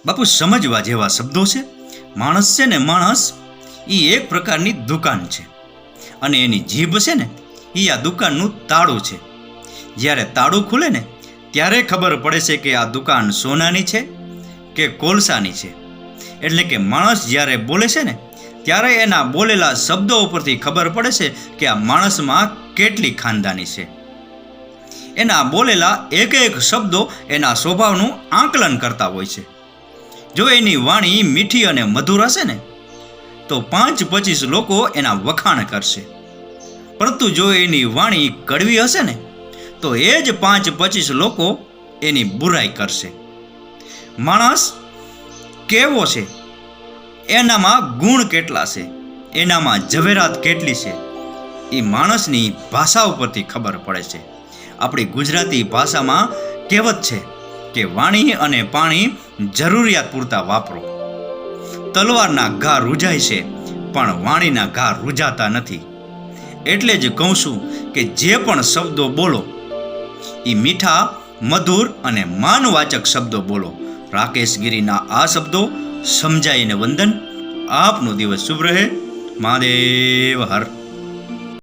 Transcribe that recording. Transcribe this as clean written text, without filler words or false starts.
બાપુ સમજવા જેવા શબ્દો છે. માણસ છે ને, માણસ એ એક પ્રકારની દુકાન છે અને એની જીભ છે ને એ આ દુકાનનું તાળું છે. જ્યારે તાળું ખુલે ને ત્યારે ખબર પડે છે કે આ દુકાન સોનાની છે કે કોલસાની છે. એટલે કે માણસ જ્યારે બોલે છે ને ત્યારે એના બોલેલા શબ્દો ઉપરથી ખબર પડે છે કે આ માણસમાં કેટલી ખાનદાની છે. એના બોલેલા એક એક શબ્દો એના સ્વભાવનું આંકલન કરતા હોય છે. જો એની વાણી મીઠી અને મધુર હશે ને તો 5-25 લોકો એના વખાણ કરશે. પરંતુ જો એની વાણી કડવી હશે ને તો એ જ 5-25 લોકો એની બુરાઈ કરશે. માણસ કેવો છે, એનામાં ગુણ કેટલા છે, એનામાં ઝવેરાત કેટલી છે, એ માણસની ભાષા ઉપરથી ખબર પડે છે. આપણી ગુજરાતી ભાષામાં કહેવત છે કે વાણી અને પાણી જરૂરિયાત પૂરતા વાપરો. તલવારના ઘા રૂજાય છે પણ વાણીના ઘા રૂજાતા નથી. એટલે જ કહું છું કે જે પણ શબ્દો બોલો એ મીઠા, મધુર અને માનવાચક શબ્દો બોલો. રાકેશ ગીરીના આ શબ્દો સમજાઈને વંદન. આપનો દિવસ શુભ રહે. મહાદેવ હર.